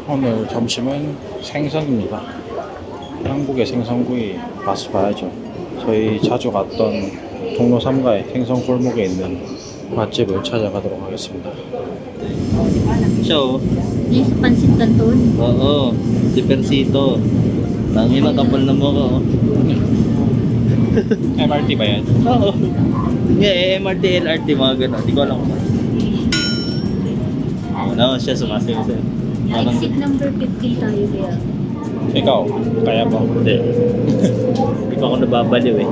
오늘 점심은 생선입니다. 한국의 생선구이 맛을 봐야죠. 저희 자주 갔던 종로 3가의 생선 골목에 있는 맛집을 찾아가도록 하겠습니다. Siya, oh. Yung sa pansit canton. Oo, si Persito. Tangina, kapal na mo ko. MRT ba yan? Oo. Yeah, MRT, LRT, mga gano'n. Di ko alam kung ano, siya sumasayo sa'yo. Exit number 15 tayo kaya. Ikaw, kaya ba? Hindi. Hindi pa ako nababaliw eh.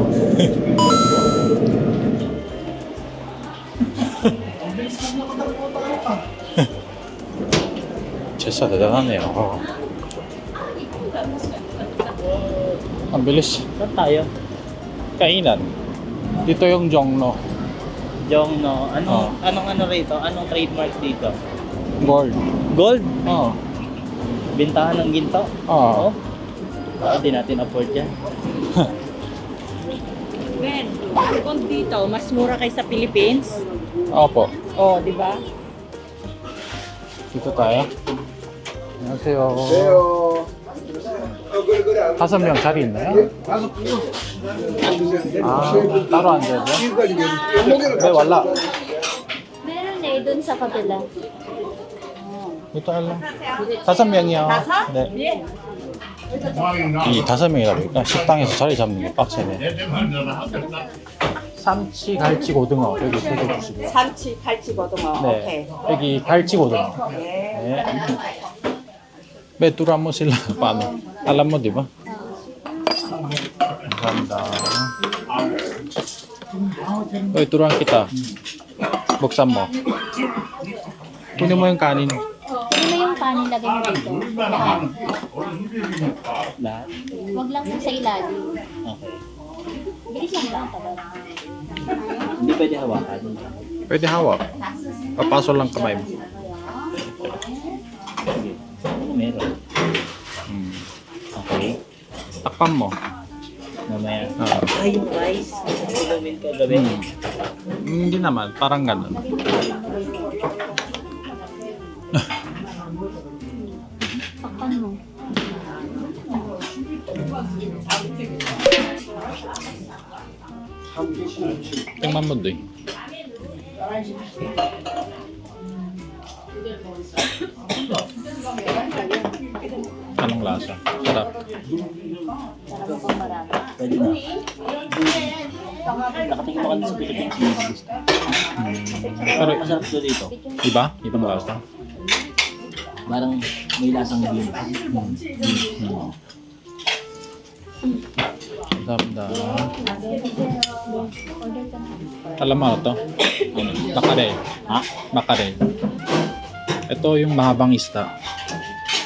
진짜 대단하네요. Ang bilis. Saan tayo? Kainan. Dito yung Jongno. Jong, no? Oh. Anong ano rito? Anong trademark dito? Gold. Gold? Oo. Bintahan ng ginto? Oo. Bakit di natin afford yan? Ben, kung dito, mas mura kaysa Philippines. Opo. Oh, di ba? Dito tayo. 안녕하세요. 다섯 명 자리 있나요? 아, 따로 앉아야 돼요? 네, 왈라. Meron eh, dun sa kabila. Dito lang. 다섯 명이요. 네. 이 다섯 명이다 보니까 식당에서 자리 잡는 게 빡세네. 삼치, 갈치, 고등어 여기 세 개 주시고요. 삼치, 갈치, 고등어. 네. 여기 갈치, 고등어. 네. Betura mo sila. Paano? Alam mo, di ba? Ganda. Oy, turuan kita. Buksan mo. Kunin mo yung kanin. Ano mo yung kanin lagay mo dito? Lahat. Lahat? Huwag lang sa ilalim. Okay. Bilis lang ba ang tagal? Hindi pwede hawakan. Pwede hawak. Papasok lang kamay mo. Sige. Ano meron? Okay. Takpan mo. Mamaya. Ah. Ay, yung rice. Inumin ko gabi. Hindi naman. Parang ganun. Pakpan mo. Tingnan mo doy. Anong lasa? Sarap. Sarap mo pang marami. Pwede na. Nakatingin mo ka sa Philippines. Pero Masarap to dito. iba? Ibang lasa? Parang may lasang bean. Damda. Order ka na. Alam mo ano to? Makarel. Ha? Makarel. Ito yung mahabang isda.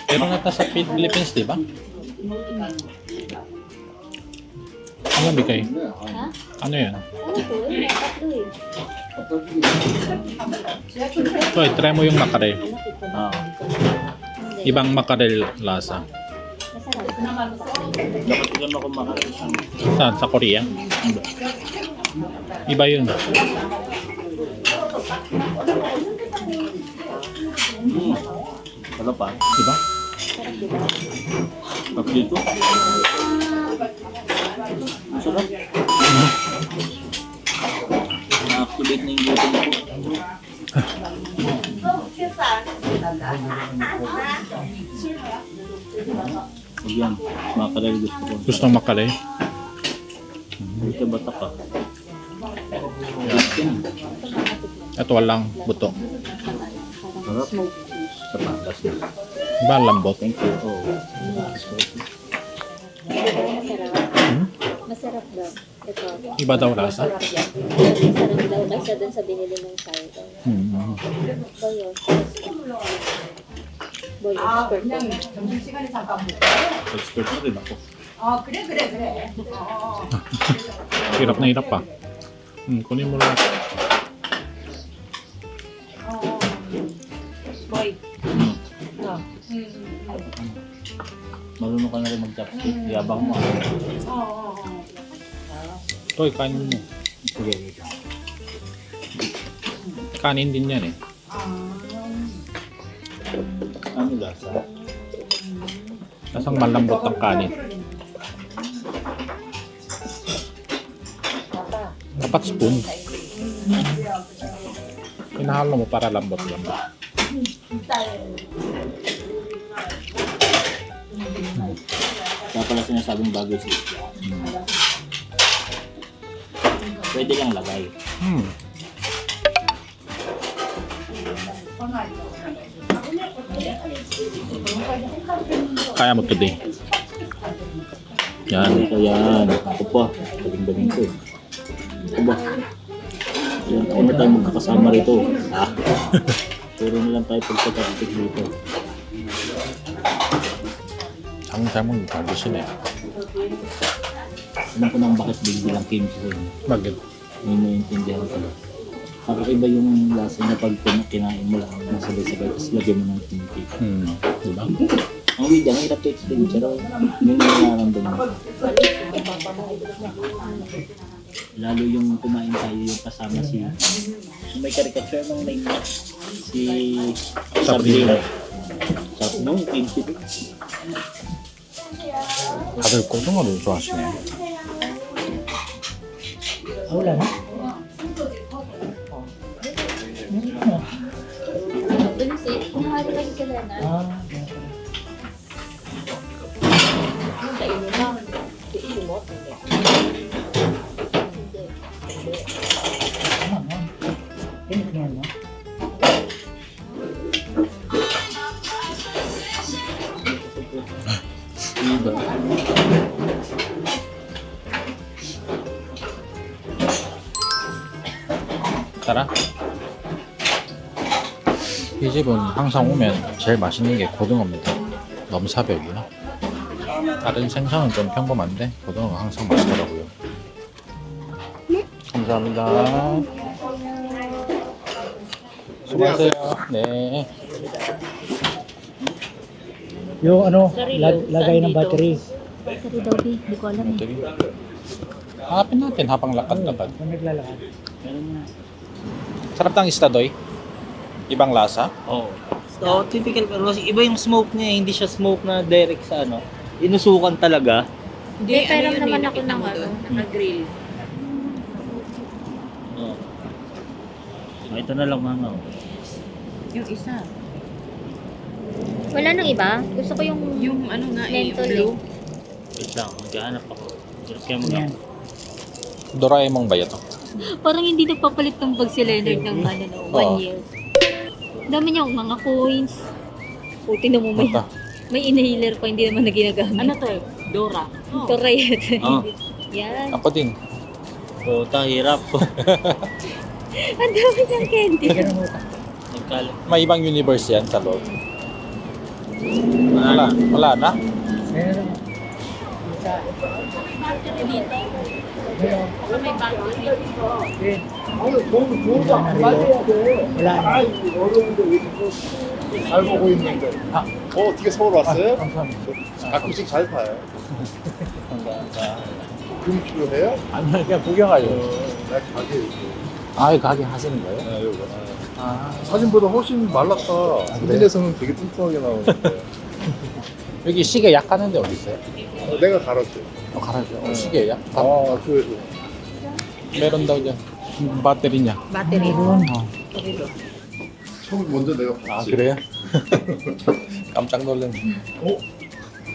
Pero nata sa Philippines, di ba? Ano bigay? Ha? Ano yan? Ano to? Tatlo eh. Ito, try mo yung makarel. Oo. Ibang makarel lasa. Masarap. Dapat tignan ako makakain. Saan? Sa Korea? Iba yun. Wala pa. Diba? Sarap diba? Pag dito. Sarap. Na-activate na yung gutom ko. Ayan, makarel gusto ko. Gusto ng makarel? Dito batak ka. Ito walang buto. Sarap. Sa patas na. Diba ang lambot? Thank you. Oh. Masarap. Masarap daw. Ito. Iba daw lasa? Masarap daw kaysa dun sa binili mong sayur. Boyo. Boyo. Expert ko rin ako. Hirap na hirap pa. Kunin mo lang. Boy. Marunong ka na rin mag-chopstick. Yabang mo. Ito, kanin mo. Sige. Kanin din yan eh. Ano lasa? Lasang malambot ang kanin. Dapat spoon. Pinahalo mo para lambot-lambot. Kaya pala sinasabing bago siya. Pwede lang lagay. Kaya mo today. Yan. Ito yan. Ako pa. Galing-galing ko. Ako ba? Yan. Ako na tayo magkakasama rito. Ah. Puro na lang tayo pagkakapit dito. 장장은 다르시네. Alam ko nang bakit biglang kimchi sa inyo. Bakit? May naiintindihan ko. Kakaiba yung lasa niya pag kinain mo lang nasabay-sabay tapos lagyan mo ng kimchi. Diba? Ang weird, ang hirap to-explain pero may nararamdaman ko. Lalo yung kumain tayo yung kasama si may caricature ng name niya. Si Sabrina. Sarap mo yung kimchi din. 다들 고등어를 좋아하시네. Wala na? Tulis eh. Kumahari kasi sila na. Kainin mo. Kainin mo. Iba. 따라? 이 집은 항상 오면 제일 맛있는 게 고등어입니다. 넘사벽이요. 다른 생선은 좀 평범한데 고등어가 항상 맛있더라고요. 감사합니다. 수고하세요. 네. Yung ano, lagay ng battery. Battery daw, B. Hindi ko alam eh. Battery. Hanapin natin habang lakad-lakad. Kung naglalakad. Sarap ng isda, Doy. Ibang lasa. Oo. So, typical pero kasi iba yung smoke niya, hindi siya smoke na direct sa ano. Inusukan talaga. Hindi, pero yun naman eh, ako nakita ng mo ano. doon, naka-grill. Oo. So, ito na lang mga. Yung isa. Wala nang iba. Gusto ko yung Yung ano nga eh, yung Mentol blue. Wait lang, maghahanap ako. Hirap kaya mag Doraemon ba ito? parang hindi nagpapalit ng bag si Leonard ng ano no, 1 Oo. year. Dami niyang mga coins. O, tingnan mo may, Ito. may inhaler pa, hindi naman na ginagamit. Ano to? Dora. Oh. Ito right. Oh. Yan. Ako din. Puta, hirap. Ang dami niyang candy. Nagkalat. May ibang universe yan sa loob. Wala na? Meron. May battery. Wala na. 잘 보고 있는데. 어떻게 서울 왔어요? 감사합니다. 가끔씩 잘 봐요. 감사합니다. 금 필요해요? 아니요, 그냥 구경하려고. 나 가게 여기. 아, 이거 가게 하시는 거예요? 네, 여기. 아, 사진보다 훨씬 말랐다. 그래요? 사진에서는 되게 뚱뚱하게 나오는데. 여기 시계 약 하는 데 어디 있어요? 내가 갈았죠. 갈아줘. 시계 약? 아, 저에서. meron daw dyan. 배터리냐? Battery. 처음 먼저 내가 아, 봤지. 그래요? 깜짝 놀랐네. 어?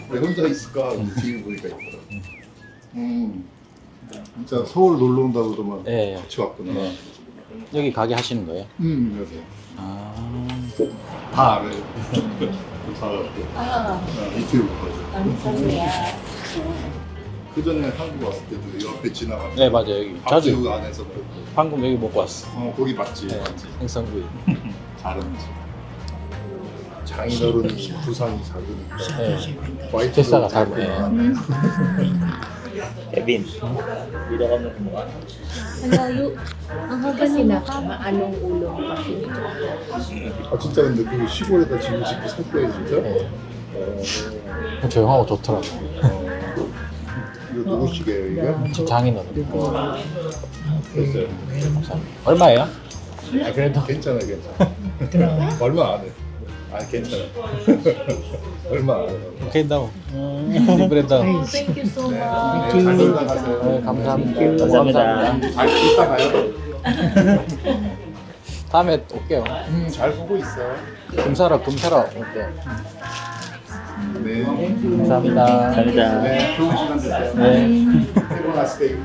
왜 혼자 있을까? 뒤에 보니까 있더라. 진짜 서울 놀러 온다고 그러더만 예, 예. 같이 왔구나. 네. 여기 가게 하시는 거예요? 여기. 아, 다 알아요. 다 알아요. 유튜브 보고. 그 전에 한국 왔을 때도 이 옆에 지나갔어. 네, 맞아요. 여기 자주 자주 안에서 먹고. 방금 여기 먹고 왔어. 거기 맞지? 네, 맞지. 생선구이. 다른지. 장인어른 부산이 작으니까 네. 화이트 제사가 잘 보여요. Kevin, dito ka mo kumuha. Ang layo. Ang haba ng mukha. Anong ulo kasi? 아 진짜 근데 그 시골에다 집을 짓고 살 거예요 진짜? 네. 조용하고 좋더라고. 이거 누구 시계예요 이게? 장인어른. 됐어요. 감사합니다. 얼마예요? 아, 그래도 괜찮아 괜찮아. 얼마 안 해. 아 괜찮아. 얼마 안 해요. 오케이 다w. Libre daw. Thank you so much. 잘 놀다 가세요. 네, 감사합니다. 감사합니다. 잘 있다 가요. 다음에 올게요. 잘 보고 있어. 금사러 올게요. 네. 감사합니다. 감사합니다. 네. 좋은 시간 되세요. 네. 해보나스테이.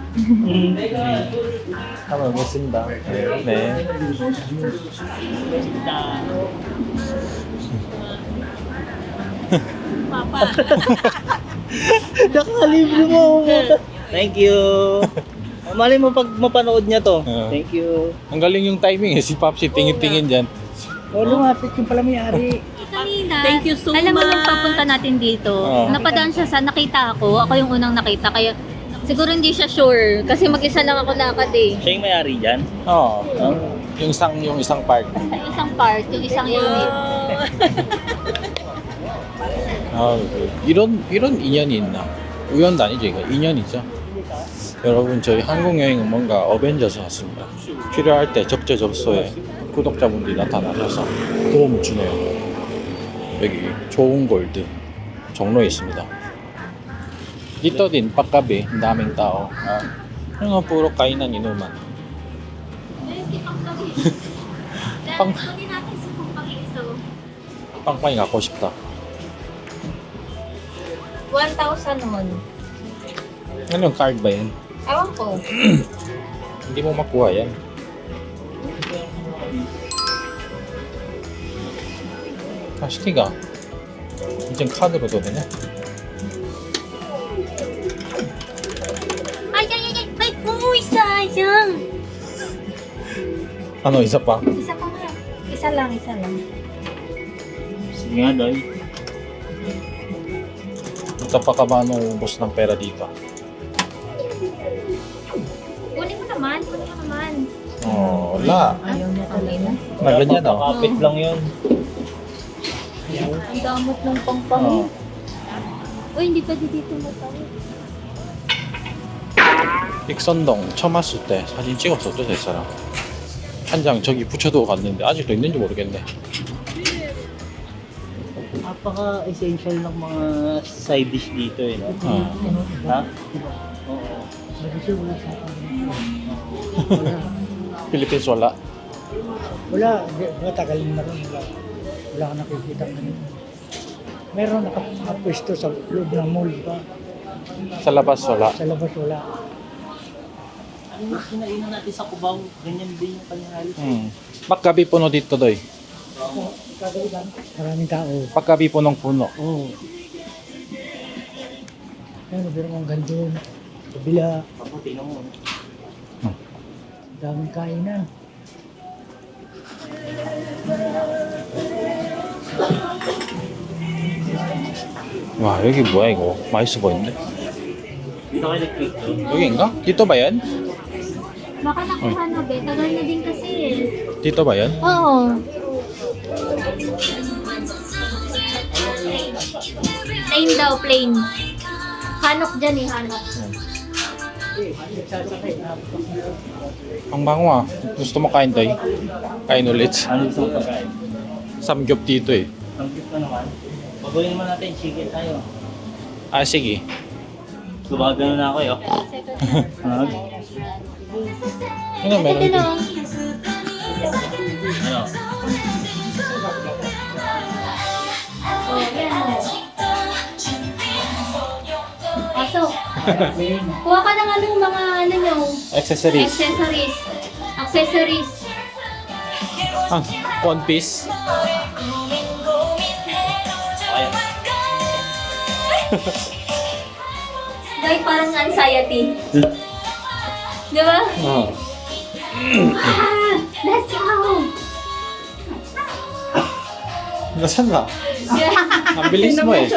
한번 오겠습니다. 네. Nakalibre mo. Thank you. Mali mo pag mapanood niya to. Oo. Thank you. Ang galing yung timing eh. Si Popsi tingin-tingin dyan. O, lumapit yung pala may-ari. Kanina, Thank you so alam mo nung much. papunta natin dito, Oo. napadaan siya sa nakita ako yung unang nakita, kaya siguro hindi siya sure, kasi mag-isa lang ako lakad eh. Siya yung may-ari dyan. Oo. Oh. Yung isang part. Sa isang part, yung isang unit. 아, 이런 인연이 있나? 우연도 아니죠, 이거. 인연이죠. 여러분, 저희 한국 여행은 뭔가 어벤져스 같습니다. 필요할 때 적재적소에 구독자분들이 나타나셔서 도움을 주네요. 여기 좋은 골드 종로에 있습니다. Dito din, paggabi, ang daming tao. Ano puro kainan inuman. Pang- Hindi natin sa pang-iso. 빵빵이 갖고 싶다. 1,000 won. Ano yung card ba yan? Ewan ko. Hindi mo makuha yan. 다시티가 이젠 카드로도 되냐? Ay, ay, ay, ay! Ay, sayang! Ano, isa pa? Isa pa nga. Isa lang. Sige nga, Doy. Ito pa ka ba nung ubos ng pera dito? Kunin mo naman. Oh, wala. Ayaw niya kanina. Na ganyan oh. Kapit lang yun. Ang damot ng pangpang. 어. Uy, hindi pwede dito matawid. 익선동 처음 왔을 때 사진 찍었었죠, 제 사람. 한 장 저기 붙여두고 갔는데 아직도 있는지 모르겠네. Napaka-essential ng mga side dish dito eh. No? 어. Ha? Oo. Philippines wala. Wala, matagal na rin. Wala ka nakikita ng ganito. Meron nakapwesto sa loob ng mall pa. Sa labas wala. Sa labas wala. Ano yung kinainan natin sa Cubao? Ganyan din yung kanyang halos. Paggabi puno dito, Doy. Maraming tao. Paggabi punong-puno. Oo. Ano, pero ang ganda yun. Kabila, Ako, tingnan mo. daming kainan. 와, 여기 뭐야 이거? 맛있어 보이는데? Dito kayo nag-click to. 여기인가? Dito ba yan? Baka nakuha na, be. Tagal na din kasi eh. Dito ba yan? Oo. Plain daw, plain. Hanok dyan eh, hanok. Ang bango ah. Gusto mo kain, Doy? Kain ulit. Ano gusto mo pagkain? Samgyup dito eh. Ang cute na naman. Pagawin naman natin, chicken tayo. Ah, sige. Gumagano na ako eh. Oh. Second Ano, meron Ito din. na. Ano? Oh, yan. Pasok. Kuha ka ng ano, mga ano nyo. Accessories. Accessories. Ah, one piece. Ayan. Dahil parang anxiety. Di ba? Oh. Ah, let's go! Nasaan na? Ang bilis mo eh.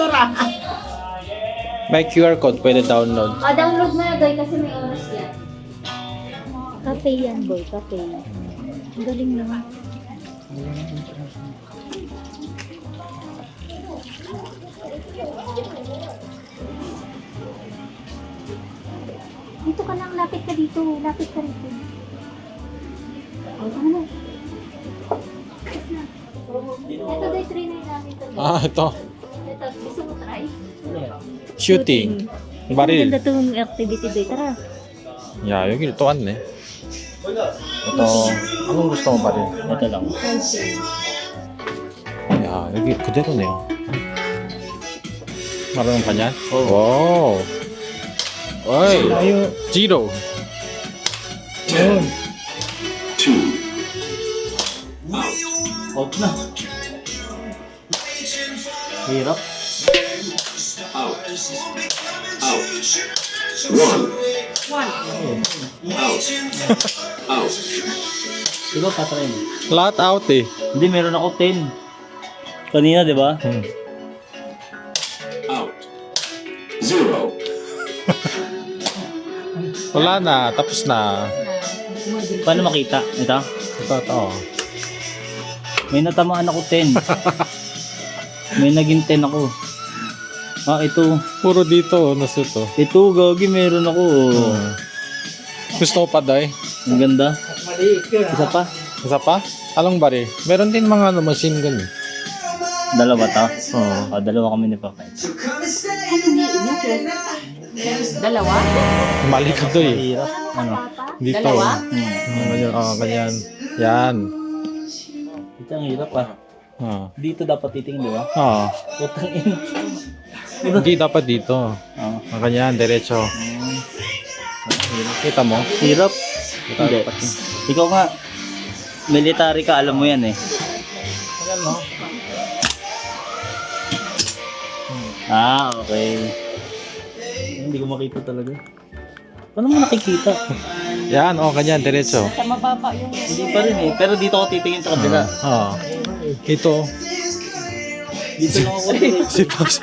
May QR code, pwede download. Download mo na, Doy, kasi may oras yan. Cafe yan, boy. Cafe. Ang galing naman. Dito ka lang, lapit ka dito. Lapit ka rito. O, tama na. Ito, Doy, 399. Ah, ito. Ito, gusto mo try? 슈팅. Ang baril. ganda itong activity day. Tara. 야, 여기를 또 왔네. ito, anong gusto mo baril? Ito lang. 야, 여기 그대로네요. 말하는 반yan? Oo. Wow. Oy, Tayo, zero. yun. Out na. Hirap. Ikaw patry mo. Lahat out eh. Hindi, meron ako 10. Kanina, di ba? Wala na, tapos na. Paano makita? Ito? Ito. May natamaan ako 10. May naging 10 ako. Ah, ito. Puro dito, nasa to. Ito, gagi, meron ako. Gusto ko pa, Day? Ang ganda. At maliit yun, Isa pa. Isa pa? Anong baril? Meron din mga machine gun eh. Dalawa ta. Oo. Dalawa kami ni Papa. Dalawa? Mali ka to eh. Hirap. Ano? Dito. Dalawa? Ganyan, ganyan. Yan. Ito ang hirap ah. Dito dapat titingin, di ba? Putang ina. Hindi dapat dito. Ah. Ganyan, diretso. Kita mo? Hirap. Hindi. Ikaw nga, military ka, alam mo yan eh. Ayan mo. Ah, okay. Hindi ko makita talaga. Paano mo nakikita? Yan, ganyan, diretso. Sa mababa yung... Hindi pa rin eh. Pero dito ako titingin sa kabila. Ito. Dito lang ako. Si Pops.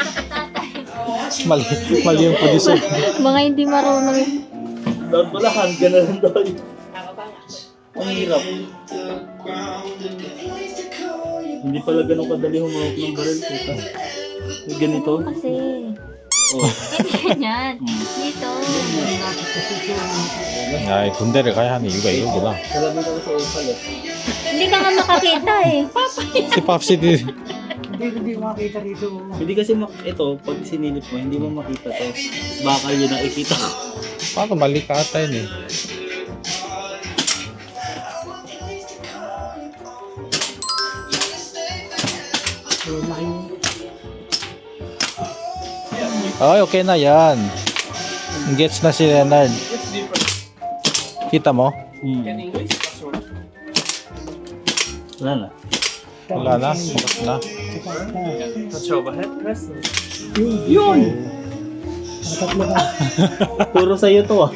Mali yung posisyon. Mga hindi marunong. Doon pala, hand ka na lang doon. Ang hirap. Hindi pala ganun kadali humawak ng baril. Puta. May ganito. Kasi, Oh. ganyan. Dito. Ay, 군대를 가야 하는 이유가 이거구나. Salamin ako sa opal eh. Hindi ka nga makakita eh. Si Popsi din. Hindi makita rito. Hindi kasi ito, pag sinilip mo, hindi mo makita to. Bakal yun ang ikita ko. Paano mali ka ata yun eh. Ay, okay na yan. Gets na si Leonard. Kita mo? Wala na. Wala na. Tapos na. Puro sa'yo to ah.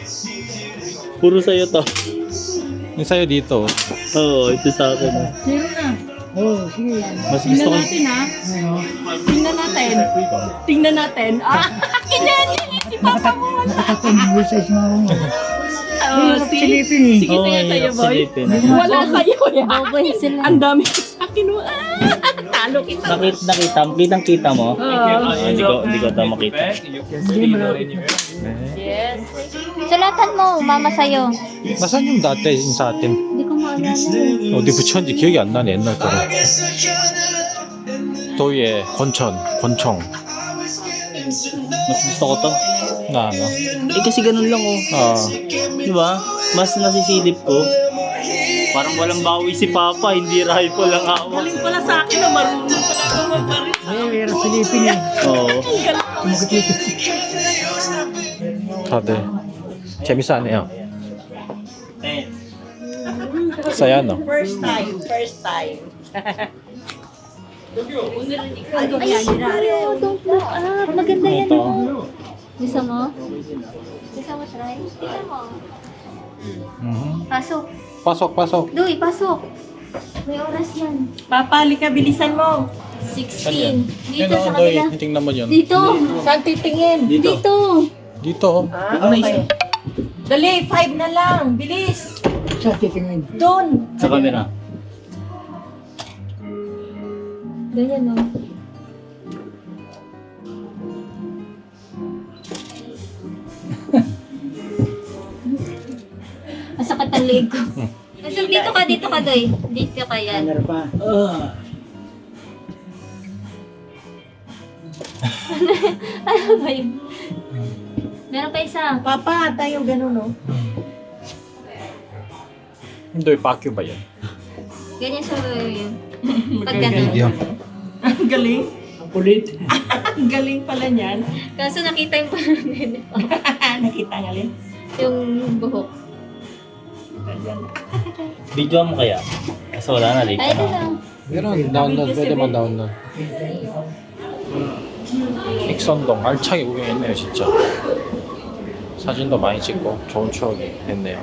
Puro sa'yo to. Yung sa'yo dito. Oo, ito sa akin. Meron na. Oo, sige. Mas gusto Tingnan ko. natin ha. Tingnan natin. Tingnan natin. Ah, kinyan si Papa mo. Nakapag-exercise mo ako. Oh, Silipin eh. Sige, Oo, sa'yo, hirap sa'yo, boy. silipin. Wala sa'yo yan. Boboy sila. Ang dami ko sa akin. Talo kita. Kitang-kita mo? Hindi ko ito makita. Yes. Sulatan mo, mama sa'yo. Nasaan yung dati yung sa atin? Hindi ko maalala. 어디 붙였는지 기억이 안 나네 옛날 거로. 도의의 권총. Mas gusto ko to. 나. Eh kasi ganun lang oh. Di ba? Mas nasisilip ko. Parang walang bawi si Papa, hindi rifle lang hawak. Galing pala sa akin na marunong pala ako magbaril. Ay, meron silipin eh. Oo. 다들 재밌어하네요. Eh, Saya no. First time. Ay, don't look up. Maganda yan. ito. Gusto mo? Gusto mo try? Tingnan mo. Pasok. pasok. Doy, pasok. May oras yan. Papa, halika, bilisan mo. 16. Dito sa Doy, kabila. tingnan mo yun. Dito. Saan titingin? Dito. Dito. Dito. Ah, okay. Dali, 5 na lang. Bilis. Sa titingin. Doon. Sa camera. Ganyan o. Masakit ang leg ko. Dito ka, Doy. Dito ka yan. Camera pa. Ano ba yun? Meron pa isa. Papa, tayo ganun, no? Hindi, Pacquiao ba yan? Ganyan siya yun. Pag Magagaling. ganun. Ang galing. Ang kulit. Ang galing pala niyan. Kaso nakita yung parang ganito. Nakita nga rin. Yung buhok. Ayan. Video mo kaya? Kasi wala na, late Ay, ito lang. Meron, download. Pwede man download. 익선동 알차게 구경했네요 진짜. 사진도 많이 찍고 좋은 추억이 됐네요.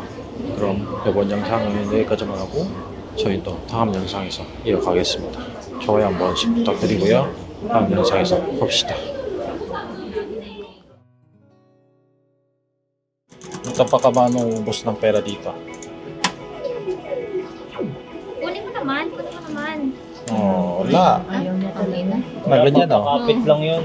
그럼 이번 영상은 여기까지만 하고 저희도 다음 영상에서 이어가겠습니다. 좋아요 한 번씩 부탁드리고요. 다음 영상에서 봅시다. Kapag ba nung ubos ng pera dito? Kunin mo naman. Oh, wala. Ayaw niya talaga. Na ganyan oh. Kapit lang yun.